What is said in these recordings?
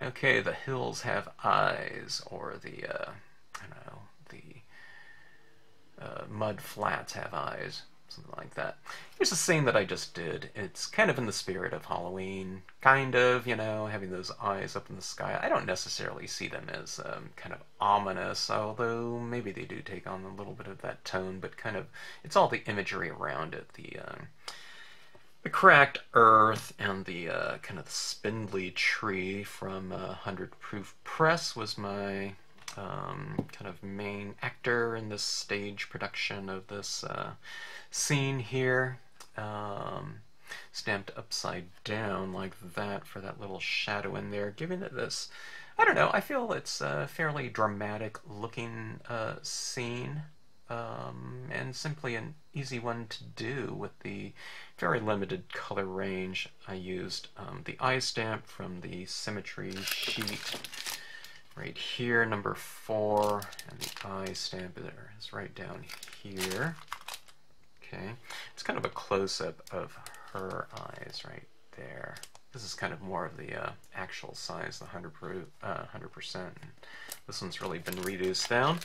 Okay, the hills have eyes, or the, I don't know, the mud flats have eyes, something like that. Here's a scene that I just did. It's kind of in the spirit of Halloween, kind of, you know, having those eyes up in the sky. I don't necessarily see them as kind of ominous, although maybe they do take on a little bit of that tone, but kind of, it's all the imagery around it, the cracked earth and the kind of spindly tree from 100 Proof Press was my kind of main actor in this stage production of this scene here. Stamped upside down like that for that little shadow in there, giving it this, I don't know, I feel it's a fairly dramatic looking scene. And simply an easy one to do with the very limited color range. I used the eye stamp from the Symmetry sheet right here, number 4, and the eye stamp is right down here. Okay, it's kind of a close-up of her eyes right there. This is kind of more of the actual size, the 100%. This one's really been reduced down.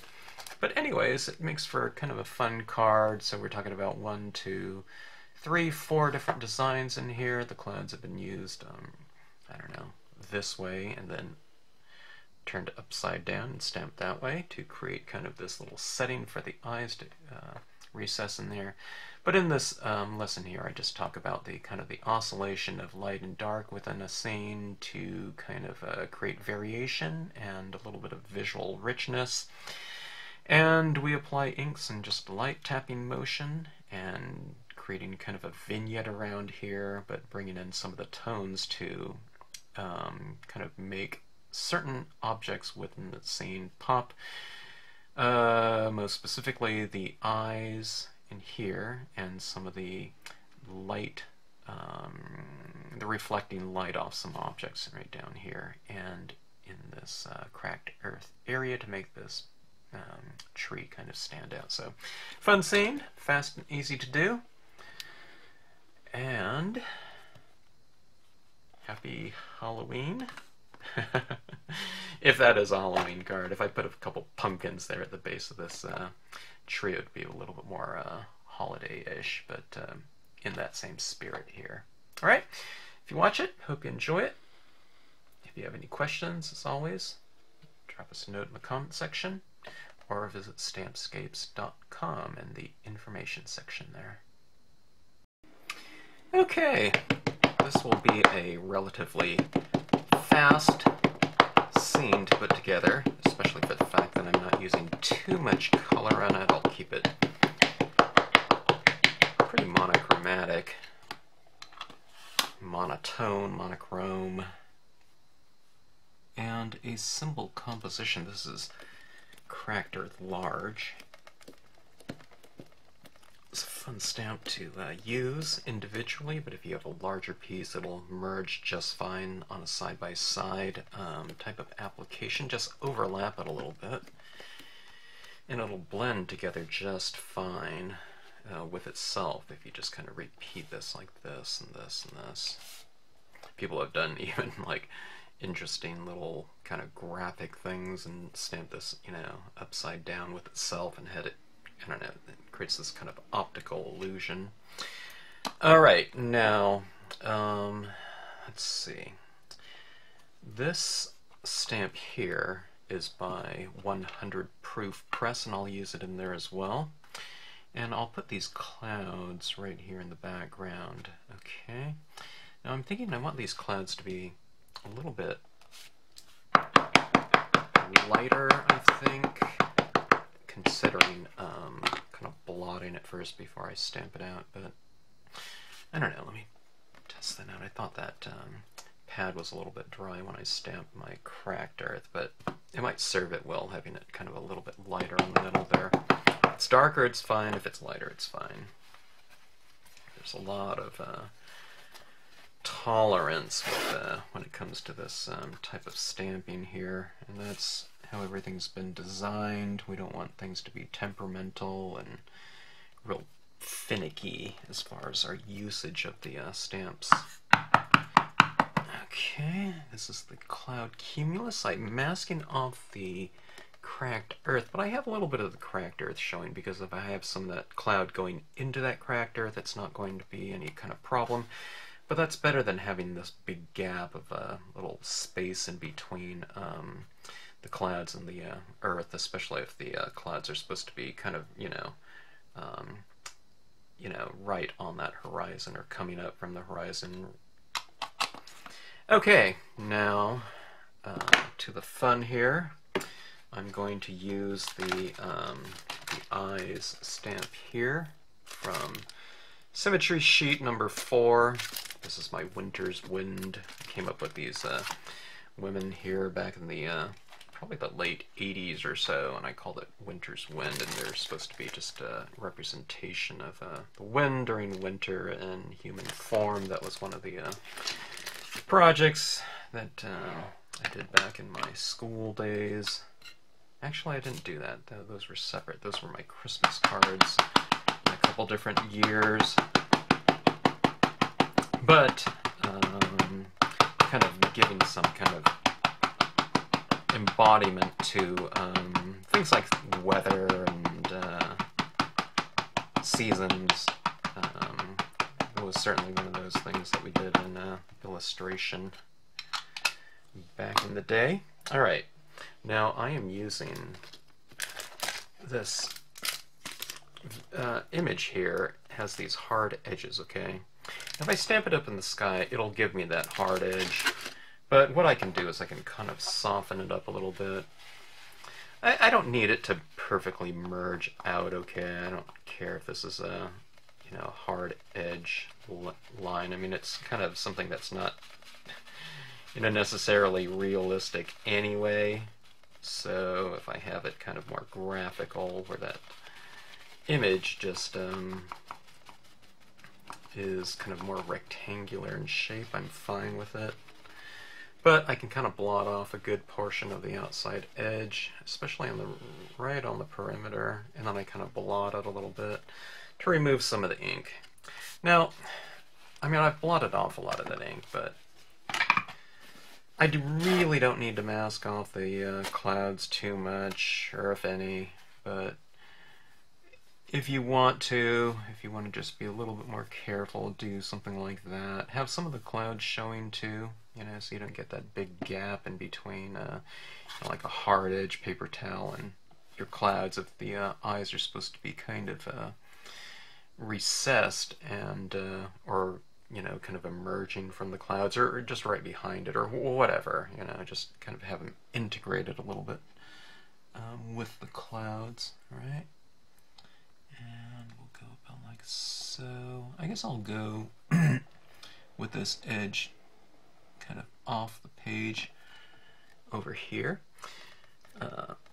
But anyways, it makes for kind of a fun card. So we're talking about 1, 2, 3, 4 different designs in here. The clouds have been used, I don't know, this way, and then turned upside down and stamped that way to create kind of this little setting for the eyes to recess in there. But in this lesson here, I just talk about the kind of the oscillation of light and dark within a scene to kind of create variation and a little bit of visual richness. And we apply inks and just light tapping motion and creating kind of a vignette around here, but bringing in some of the tones to kind of make certain objects within the scene pop. Most specifically the eyes in here and some of the light, the reflecting light off some objects right down here and in this cracked earth area to make this tree kind of stand out. So fun scene, fast and easy to do, and happy Halloween. If that is a Halloween card. If I put a couple pumpkins there at the base of this tree, it would be a little bit more holiday-ish, but in that same spirit here. Alright, if you watch it, hope you enjoy it. If you have any questions, as always, drop us a note in the comment section, or visit Stampscapes.com in the information section there. Okay, this will be a relatively fast scene to put together, especially for the fact that I'm not using too much color on it. I'll keep it pretty monochromatic, monotone, monochrome, and a symbol composition. This is Cracked Earth Large. It's a fun stamp to use individually, but if you have a larger piece, it'll merge just fine on a side-by-side type of application. Just overlap it a little bit, and it'll blend together just fine with itself if you just kind of repeat this like this and this and this. People have done even like interesting little kind of graphic things and stamp this, you know, upside down with itself and had it, I don't know, it creates this kind of optical illusion. Alright, now, let's see. This stamp here is by 100 Proof Press, and I'll use it in there as well. And I'll put these clouds right here in the background. Okay. Now I'm thinking I want these clouds to be a little bit lighter, I think, considering kind of blotting it first before I stamp it out, but I don't know, let me test that out. I thought that pad was a little bit dry when I stamped my Cracked Earth, but it might serve it well having it kind of a little bit lighter in the middle there. If it's darker, it's fine. If it's lighter, it's fine. There's a lot of tolerance with, when it comes to this type of stamping here, and that's how everything's been designed. We don't want things to be temperamental and real finicky as far as our usage of the stamps. Okay, this is the cloud Cumulus. I'm masking off the cracked earth, but I have a little bit of the cracked earth showing because if I have some of that cloud going into that cracked earth, it's not going to be any kind of problem. But that's better than having this big gap of a little space in between the clouds and the earth, especially if the clouds are supposed to be kind of, right on that horizon or coming up from the horizon. Okay, now to the fun here. I'm going to use the eyes stamp here from Symmetry sheet number 4. This is my Winter's Wind. I came up with these women here back in the probably the late 80s or so, and I called it Winter's Wind, and they're supposed to be just a representation of the wind during winter in human form. That was one of the projects that I did back in my school days. Actually, I didn't do that. Those were separate. Those were my Christmas cards in a couple different years. But kind of giving some kind of embodiment to things like weather and seasons. It was certainly one of those things that we did in illustration back in the day. All right, now I am using this image here. It has these hard edges, okay? If I stamp it up in the sky, it'll give me that hard edge. But what I can do is I can kind of soften it up a little bit. I don't need it to perfectly merge out, okay? I don't care if this is a hard edge line. I mean, it's kind of something that's not necessarily realistic anyway. So if I have it kind of more graphical, where that image just is kind of more rectangular in shape, I'm fine with it. But I can kind of blot off a good portion of the outside edge, especially on the right on the perimeter, and then I kind of blot it a little bit to remove some of the ink. Now, I mean, I've blotted off a lot of that ink, but I really don't need to mask off the clouds too much, or if any, but if you want to just be a little bit more careful, do something like that. Have some of the clouds showing too, so you don't get that big gap in between, like a hard edge paper towel and your clouds. If the eyes are supposed to be kind of recessed and, or kind of emerging from the clouds, or just right behind it, or whatever, just kind of have them integrated a little bit with the clouds, right? And we'll go about like so. I guess I'll go with this edge kind of off the page over here,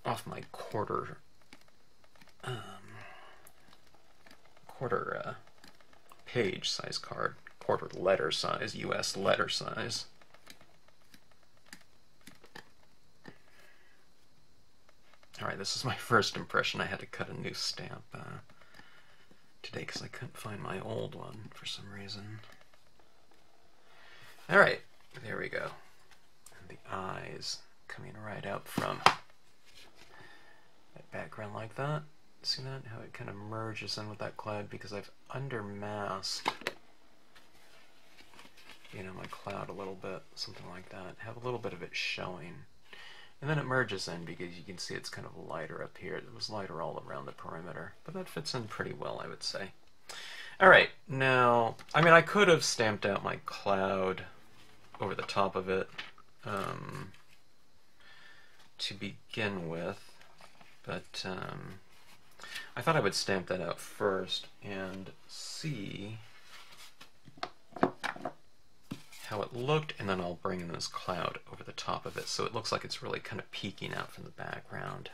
off my quarter page size card, quarter letter size, US letter size. Alright, this is my first impression. I had to cut a new stamp today because I couldn't find my old one for some reason. Alright, there we go. And the eyes coming right out from that background like that. See that? How it kind of merges in with that cloud because I've undermasked, my cloud a little bit, something like that. Have a little bit of it showing. And then it merges in because you can see it's kind of lighter up here. It was lighter all around the perimeter, but that fits in pretty well, I would say. Alright, now, I mean, I could have stamped out my cloud over the top of it to begin with, but I thought I would stamp that out first and see how it looked, and then I'll bring in this cloud over the top of it so it looks like it's really kind of peeking out from the background.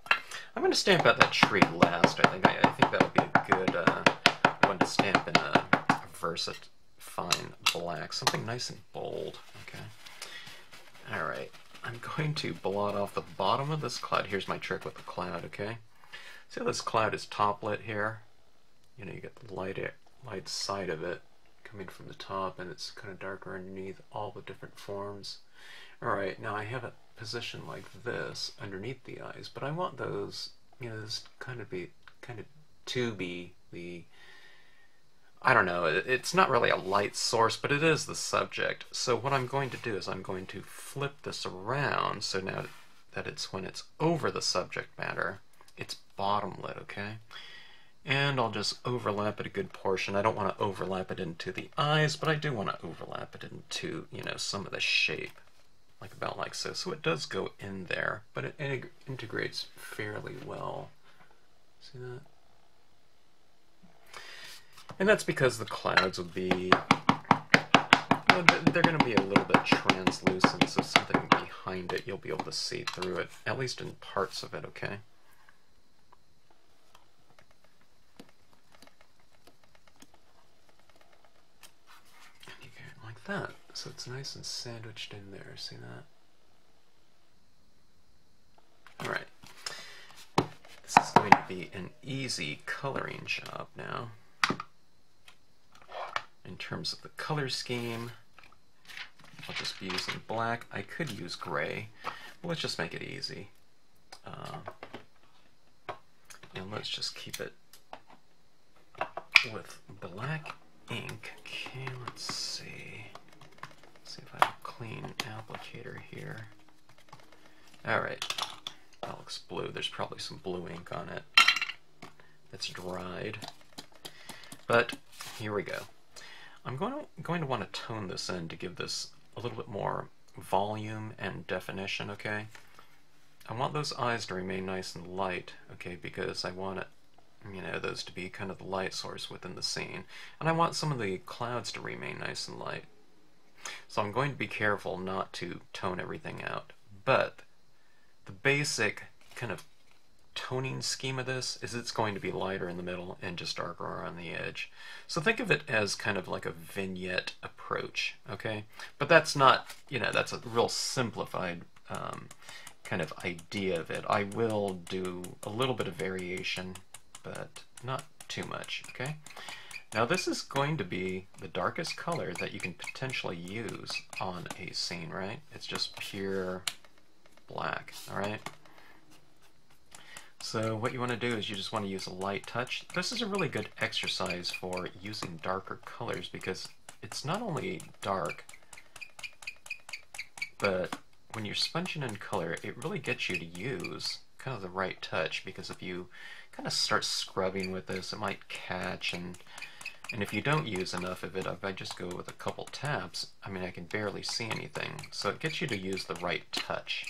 I'm going to stamp out that tree last, I think. I think that would be a good one to stamp in a Versa fine black, something nice and bold. Okay. Alright, I'm going to blot off the bottom of this cloud. Here's my trick with the cloud, okay? See how this cloud is top lit here? You get the light side of it coming from the top, and it's kind of darker underneath all the different forms. Alright, now I have it positioned like this underneath the eyes, but I want those, you know, this kind of to be the, I don't know, it's not really a light source, but it is the subject. So what I'm going to do is I'm going to flip this around, so now that it's, when it's over the subject matter, it's bottom lit, okay? And I'll just overlap it a good portion. I don't want to overlap it into the eyes, but I do want to overlap it into, you know, some of the shape, like about like so. So it does go in there, but it integrates fairly well. See that? And that's because the clouds will be, well, they're going to be a little bit translucent, so something behind it, you'll be able to see through it, at least in parts of it, okay? And you get it like that, so it's nice and sandwiched in there, see that? Alright. This is going to be an easy coloring job now. In terms of the color scheme, I'll just be using black. I could use gray, but let's just make it easy. And let's just keep it with black ink. Okay, let's see. See if I have a clean applicator here. Alright, that looks blue. There's probably some blue ink on it that's dried. But here we go. I'm going to want to tone this in to give this a little bit more volume and definition, okay? I want those eyes to remain nice and light, okay, because I want it, you know, those to be kind of the light source within the scene. And I want some of the clouds to remain nice and light. So I'm going to be careful not to tone everything out. But the basic kind of toning scheme of this is it's going to be lighter in the middle and just darker on the edge. So think of it as kind of like a vignette approach, okay? But that's not, you know, that's a real simplified kind of idea of it. I will do a little bit of variation, but not too much, okay? Now this is going to be the darkest color that you can potentially use on a scene, right? It's just pure black, all right? So what you want to do is you just want to use a light touch. This is a really good exercise for using darker colors because it's not only dark, but when you're sponging in color, it really gets you to use kind of the right touch, because if you kind of start scrubbing with this, it might catch, and if you don't use enough of it, if I just go with a couple taps, I mean, I can barely see anything. So it gets you to use the right touch.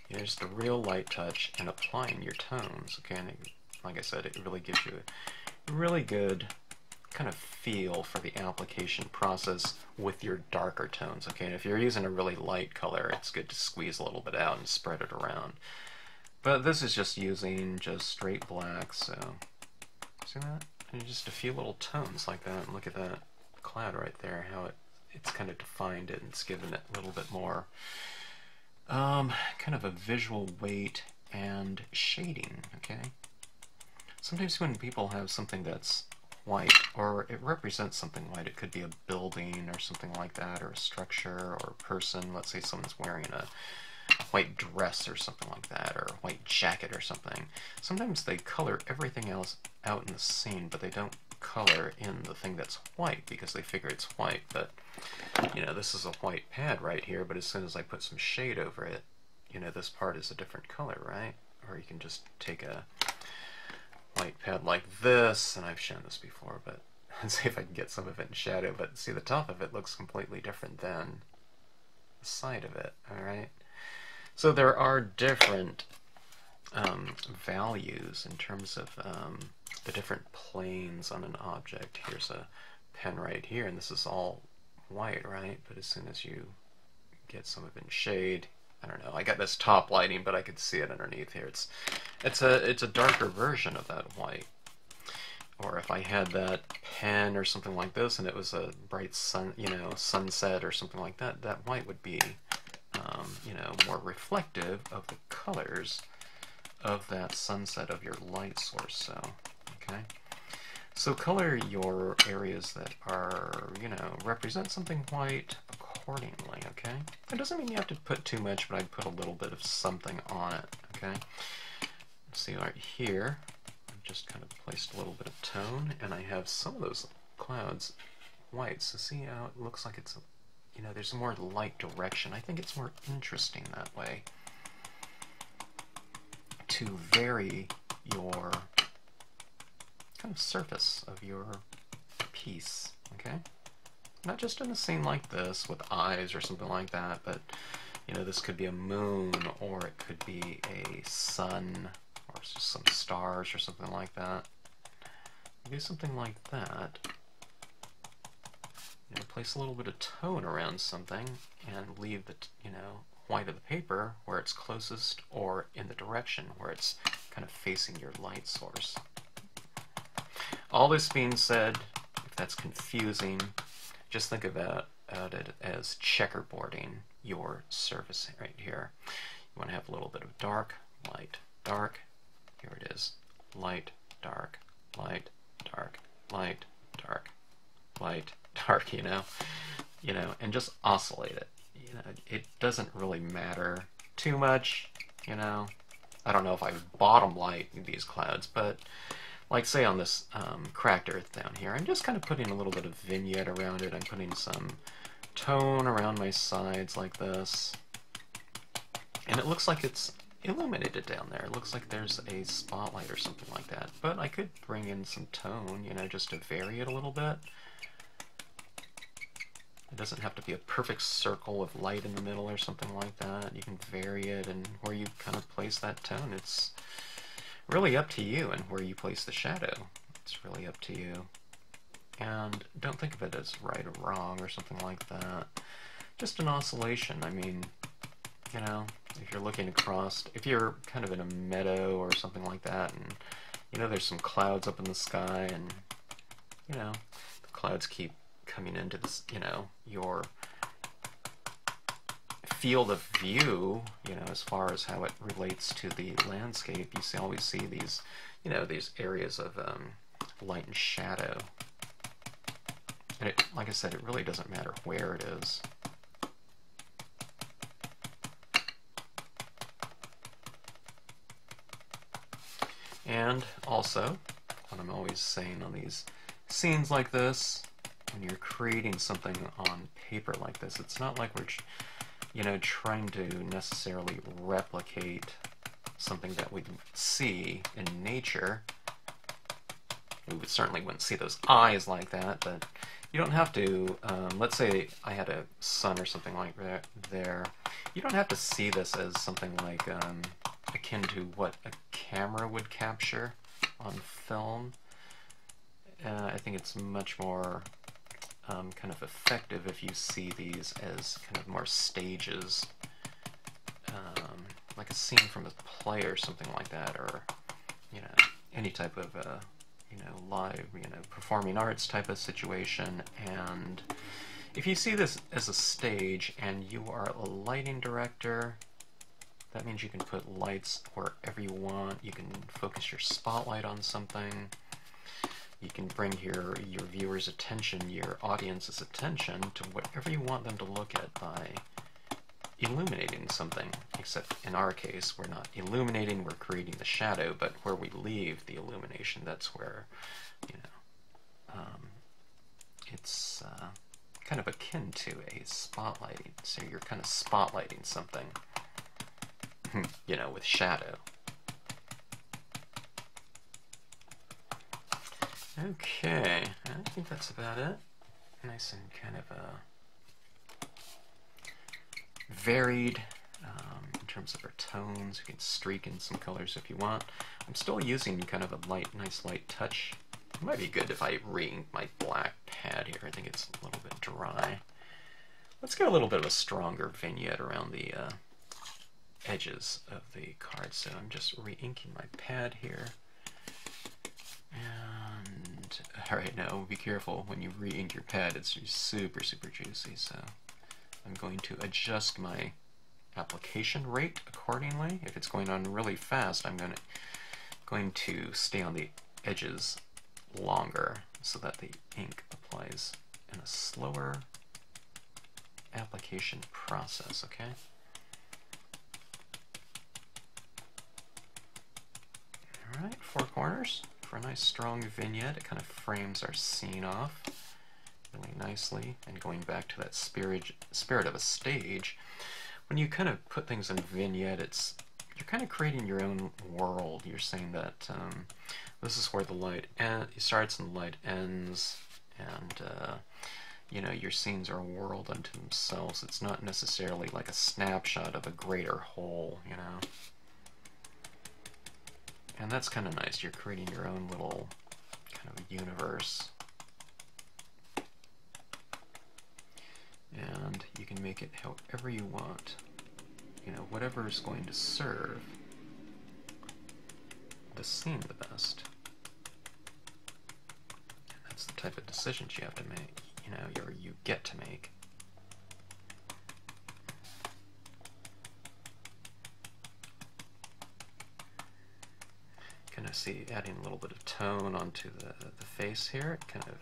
Here's the real light touch and applying your tones, okay? And like I said, it really gives you a really good kind of feel for the application process with your darker tones, okay? And if you're using a really light color, it's good to squeeze a little bit out and spread it around. But this is just using just straight black, so see that? And just a few little tones like that, and look at that cloud right there, how it's kind of defined it, and it's given it a little bit more kind of a visual weight and shading, okay? Sometimes when people have something that's white, or it represents something white, it could be a building or something like that, or a structure, or a person. Let's say someone's wearing a white dress or something like that, or a white jacket or something. Sometimes they color everything else out in the scene, but they don't color in the thing that's white because they figure it's white. But you know, this is a white pad right here, but as soon as I put some shade over it, you know, this part is a different color, right? Or you can just take a white pad like this, and I've shown this before, but let's see if I can get some of it in shadow. But see, the top of it looks completely different than the side of it, alright? So there are different values in terms of the different planes on an object. Here's a pen right here, and this is all white, right? But as soon as you get some of it in shade, I don't know, I got this top lighting, but I could see it underneath here. It's a darker version of that white. Or if I had that pen or something like this, and it was a bright sun, you know, sunset or something like that, that white would be, you know, more reflective of the colors of that sunset of your light source. So, okay. So color your areas that are, you know, represent something white accordingly, okay? It doesn't mean you have to put too much, but I'd put a little bit of something on it, okay? See right here, I've just kind of placed a little bit of tone, and I have some of those clouds white. So see how it looks like it's, you know, there's more light direction. I think it's more interesting that way to vary your kind of surface of your piece, okay? Not just in a scene like this with eyes or something like that, but, you know, this could be a moon, or it could be a sun, or just some stars or something like that. Do something like that. You know, place a little bit of tone around something and leave the, you know, white of the paper where it's closest, or in the direction where it's kind of facing your light source. All this being said, if that's confusing, just think about it as checkerboarding your surface right here. You want to have a little bit of dark, light, dark. Here it is. Light, dark, light, dark, light, dark, light, dark, you know, and just oscillate it. You know, it doesn't really matter too much, you know. I don't know if I bottom light these clouds, but like say on this cracked earth down here, I'm just kind of putting a little bit of vignette around it. I'm putting some tone around my sides like this. And it looks like it's illuminated down there. It looks like there's a spotlight or something like that. But I could bring in some tone, you know, just to vary it a little bit. It doesn't have to be a perfect circle of light in the middle or something like that. You can vary it, and where you kind of place that tone, it's really up to you, and where you place the shadow, it's really up to you. And don't think of it as right or wrong or something like that. Just an oscillation. I mean, you know, if you're looking across, if you're kind of in a meadow or something like that, and, you know, there's some clouds up in the sky, and, you know, the clouds keep coming into this, you know, your field of view, you know, as far as how it relates to the landscape. You always see these, you know, these areas of light and shadow. And it, like I said, it really doesn't matter where it is. And also, what I'm always saying on these scenes like this, when you're creating something on paper like this, it's not like we're, you know, trying to necessarily replicate something that we see in nature. We would certainly wouldn't see those eyes like that, but you don't have to, let's say I had a sun or something like that there. You don't have to see this as something like akin to what a camera would capture on film. I think it's much more kind of effective if you see these as kind of more stages, like a scene from a play or something like that, or, you know, any type of you know, live, you know, performing arts type of situation. And if you see this as a stage and you are a lighting director, that means you can put lights wherever you want. You can focus your spotlight on something. You can bring your viewers' attention, your audience's attention, to whatever you want them to look at by illuminating something. Except in our case, we're not illuminating, we're creating the shadow, but where we leave the illumination, that's where, you know, it's kind of akin to a spotlighting. So you're kind of spotlighting something, you know, with shadow. Okay, I think that's about it. Nice and kind of varied in terms of our tones. You can streak in some colors if you want. I'm still using kind of a nice light touch. It might be good if I re-ink my black pad here. I think it's a little bit dry. Let's get a little bit of a stronger vignette around the edges of the card. So I'm just re-inking my pad here. And, alright, now be careful when you re-ink your pad, it's super, super juicy, so I'm going to adjust my application rate accordingly. If it's going on really fast, I'm going to stay on the edges longer so that the ink applies in a slower application process, okay? Alright, 4 corners for a nice strong vignette. It kind of frames our scene off really nicely. And going back to that spirit of a stage, when you kind of put things in vignette, you're kind of creating your own world. You're saying that this is where the light starts and the light ends, and you know, your scenes are a world unto themselves. It's not necessarily like a snapshot of a greater whole, you know. And that's kind of nice. You're creating your own little kind of universe. And you can make it however you want. You know, whatever is going to serve the scene the best. And that's the type of decisions you have to make, you know, or you get to make. Kind of see adding a little bit of tone onto the face here. It kind of,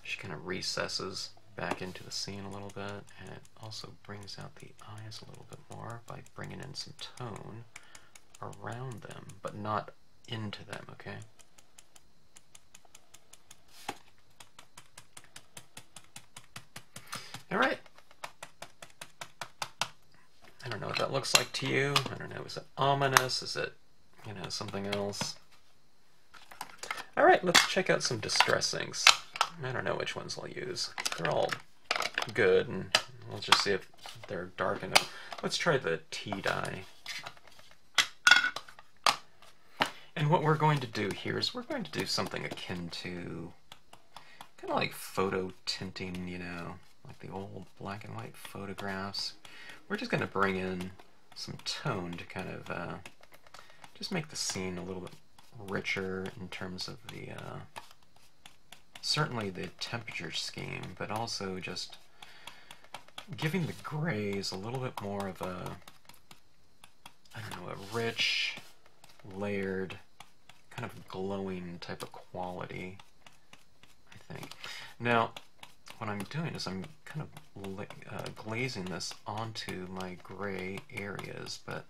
she kind of recesses back into the scene a little bit, and it also brings out the eyes a little bit more by bringing in some tone around them, but not into them, okay? Alright. I don't know what that looks like to you. I don't know, is it ominous? Is it, you know, something else? Alright, let's check out some distress inks. I don't know which ones I'll use. They're all good, and we'll just see if they're dark enough. Let's try the tea dye. And what we're going to do here is we're going to do something akin to kind of like photo tinting, you know, like the old black and white photographs. We're just going to bring in some tone to kind of just make the scene a little bit richer in terms of the certainly the temperature scheme, but also just giving the grays a little bit more of a, I don't know, a rich, layered, kind of glowing type of quality, I think. Now, what I'm doing is I'm kind of glazing this onto my gray areas, but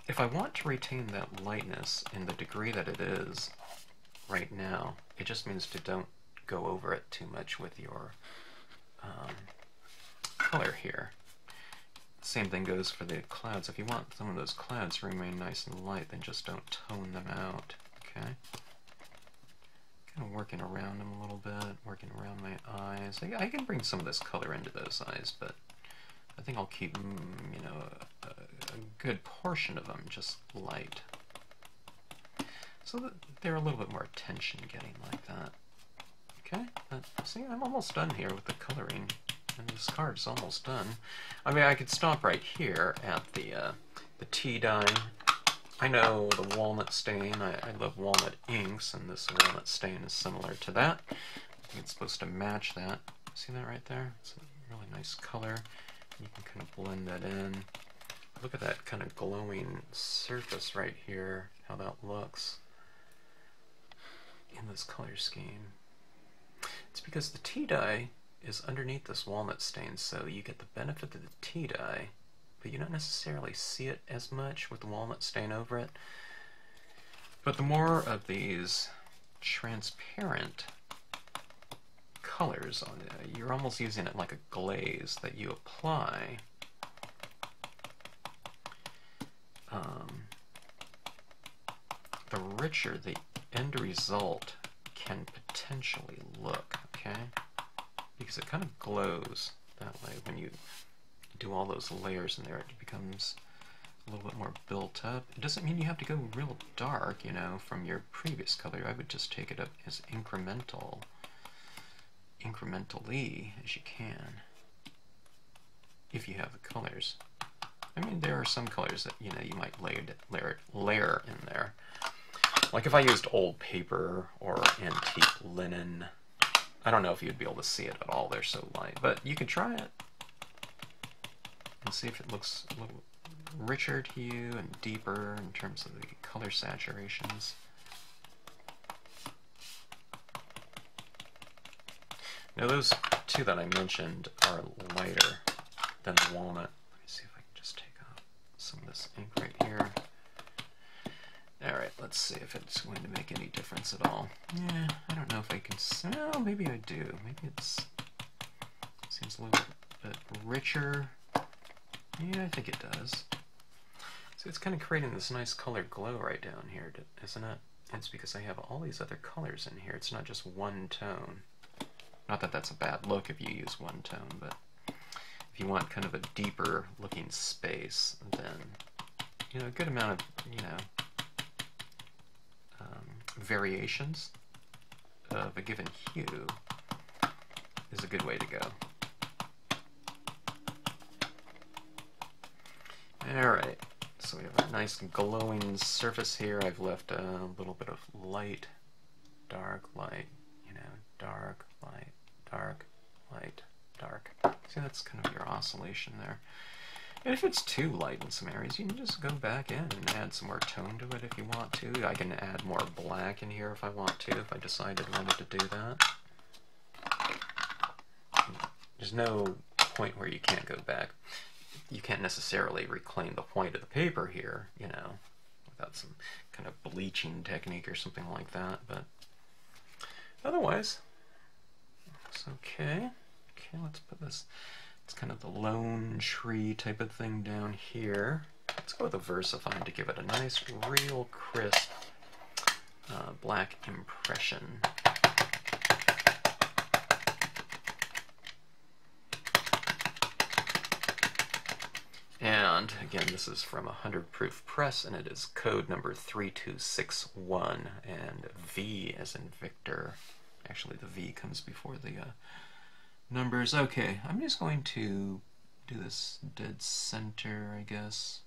if I want to retain that lightness in the degree that it is right now, it just means to don't go over it too much with your color here. Same thing goes for the clouds. If you want some of those clouds to remain nice and light, then just don't tone them out, okay? Kind of working around them a little bit, working around my eyes. I can bring some of this color into those eyes, but I think I'll keep, you know, a good portion of them just light, so that they're a little bit more attention-getting like that. Okay, see, I'm almost done here with the coloring, and this card's almost done. I mean, I could stop right here at the tea dye. I know the walnut stain. I love walnut inks, and this walnut stain is similar to that. I think it's supposed to match that. See that right there? It's a really nice color. You can kind of blend that in. Look at that kind of glowing surface right here, how that looks in this color scheme. It's because the tea dye is underneath this walnut stain, so you get the benefit of the tea dye, but you don't necessarily see it as much with the walnut stain over it. But the more of these transparent colors on it, you're almost using it like a glaze that you apply. The richer the end result can potentially look, okay? Because it kind of glows that way when you do all those layers in there. It becomes a little bit more built up. It doesn't mean you have to go real dark, you know, from your previous color. I would just take it up as incrementally as you can, if you have the colors. I mean, there are some colors that, you know, you might layer in there. Like if I used old paper or antique linen, I don't know if you'd be able to see it at all. They're so light, but you can try it. and see if it looks a little richer to you and deeper in terms of the color saturations. Now those two that I mentioned are lighter than the walnut. Let me see if I can just take off some of this ink right here. Alright, let's see if it's going to make any difference at all. Yeah, I don't know if I can... Well, maybe I do. Maybe it seems a little bit richer. Yeah, I think it does. So it's kind of creating this nice colored glow right down here, isn't it? It's because I have all these other colors in here. It's not just one tone. Not that that's a bad look if you use one tone, but if you want kind of a deeper looking space, then, a good amount of, variations of a given hue is a good way to go. Alright, so we have a nice glowing surface here. I've left a little bit of light, dark, light, dark, light, dark, light, dark. See, that's kind of your oscillation there. And if it's too light in some areas, you can just go back in and add some more tone to it if you want to. I can add more black in here if I want to, if I decided I wanted to do that. There's no point where you can't go back. You can't necessarily reclaim the point of the paper here, without some kind of bleaching technique or something like that, but otherwise, looks okay. Okay, let's put this... It's kind of the lone tree type of thing down here. Let's go with a VersaFine to give it a nice, real crisp black impression. And again, this is from 100 Proof Press, and it is code number 3261, and V as in Victor. Actually, the V comes before the numbers. Okay, I'm just going to do this dead center, I guess.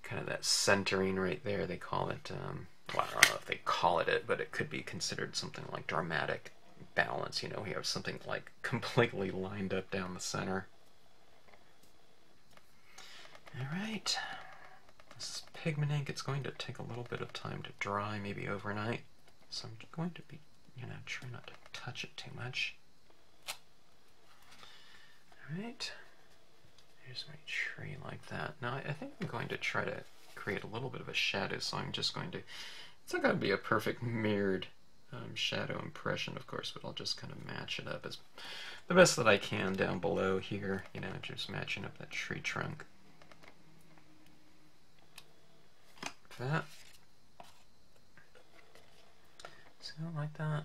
Kind of that centering right there, they call it, well, I don't know if they call it, but it could be considered something like dramatic balance. We have something like completely lined up down the center. Alright, this is pigment ink. It's going to take a little bit of time to dry, maybe overnight, so I'm going to be try not to touch it too much. Alright, here's my tree like that. Now I think I'm going to try to create a little bit of a shadow, so I'm just going to, it's not going to be a perfect mirrored shadow impression, of course, but I'll just kind of match it up as the best that I can down below here, just matching up that tree trunk. Like that. So like that.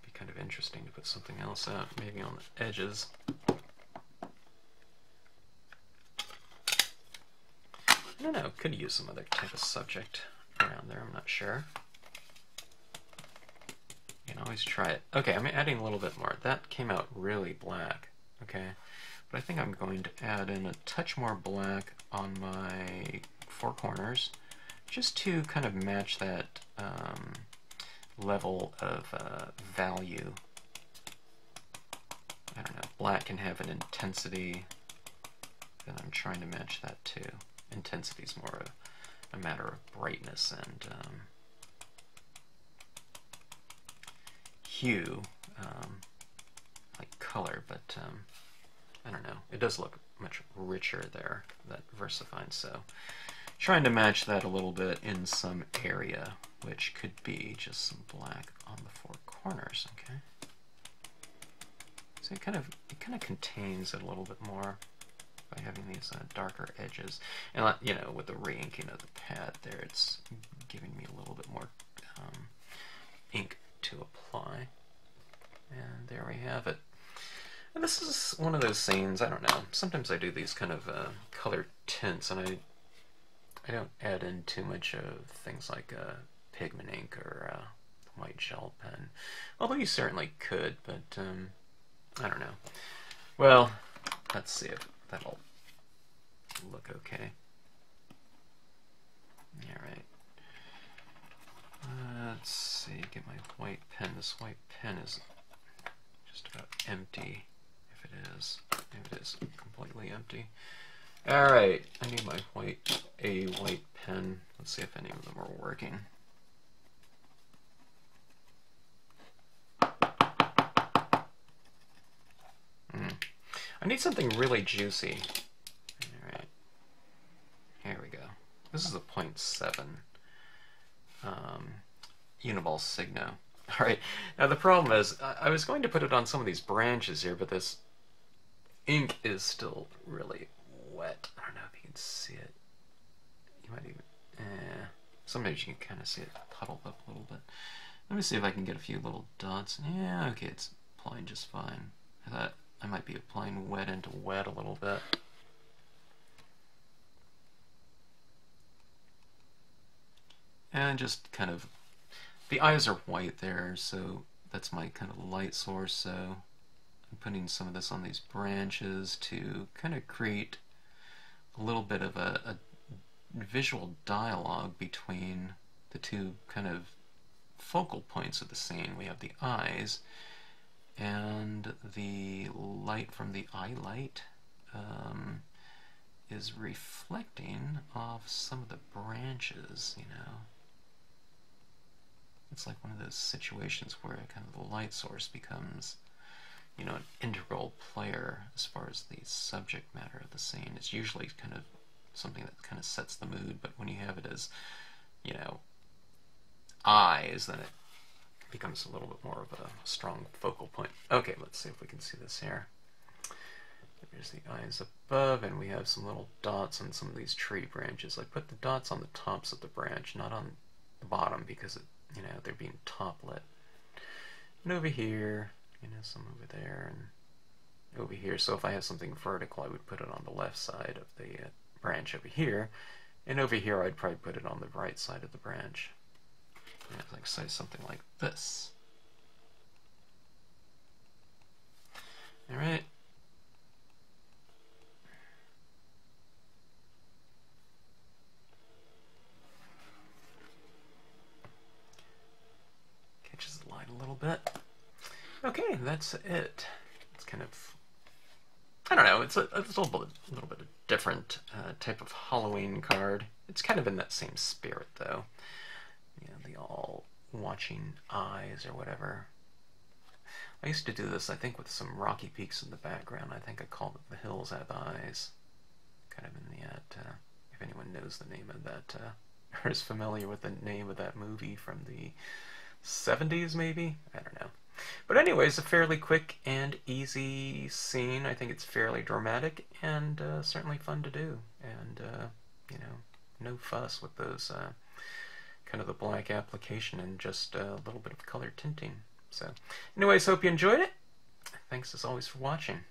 Be kind of interesting to put something else out, maybe on the edges. I don't know, could use some other type of subject around there, I'm not sure. You can always try it. Okay, I'm adding a little bit more. That came out really black, okay? But I think I'm going to add in a touch more black on my four corners, just to kind of match that level of value. I don't know, black can have an intensity, and I'm trying to match that too. Intensity is more a matter of brightness and hue, like color, but I don't know, it does look much richer there, that VersaFine, so trying to match that a little bit in some area, which could be just some black on the four corners, okay? So it kind of contains it a little bit more by having these darker edges. And with the re-inking of the pad there, it's giving me a little bit more ink to apply. And there we have it. And this is one of those scenes, I don't know, sometimes I do these kind of color tints, and I don't add in too much of things like pigment ink or white gel pen. Although you certainly could, but I don't know. Well, let's see if that'll look okay. Alright. Let's see, get my white pen. This white pen is just about empty. If it is. It is completely empty. Alright, I need my white pen. Let's see if any of them are working. I need something really juicy. Alright. Here we go. This is a 0.7 Uniball Signo. Alright, now the problem is, I was going to put it on some of these branches here, but this ink is still really wet. I don't know if you can see it. You might even... sometimes you can kind of see it puddled up a little bit. Let me see if I can get a few little dots. Yeah, okay, it's applying just fine. I thought I might be applying wet into wet a little bit. And just kind of... The eyes are white there, so that's my kind of light source, so I'm putting some of this on these branches to kind of create a little bit of a visual dialogue between the two kind of focal points of the scene. We have the eyes, and the light from the eye light is reflecting off some of the branches, you know. It's like one of those situations where kind of the light source becomes, you know, an integral player as far as the subject matter of the scene. It's usually kind of something that kind of sets the mood, but when you have it as, you know, eyes, then it becomes a little bit more of a strong focal point. Okay, let's see if we can see this here. There's the eyes above, and we have some little dots on some of these tree branches. I put the dots on the tops of the branch, not on the bottom, because it, you know, they're being top lit. And over here, you know, some over there, and over here. So if I have something vertical, I would put it on the left side of the branch over here, and over here I'd probably put it on the right side of the branch. And like say something like this. All right. Catches the light a little bit. Okay, that's it. It's kind of, I don't know, it's a little bit of different type of Halloween card. It's kind of in that same spirit, though. You know, the all watching eyes or whatever. I used to do this, I think, with some rocky peaks in the background. I think I called it The Hills Have Eyes. Kind of in the, if anyone knows the name of that, or is familiar with the name of that movie from the 70s, maybe? I don't know. But anyways, a fairly quick and easy scene. I think it's fairly dramatic and certainly fun to do. And, you know, no fuss with those kind of the black application and just a little bit of color tinting. So anyways, hope you enjoyed it. Thanks as always for watching.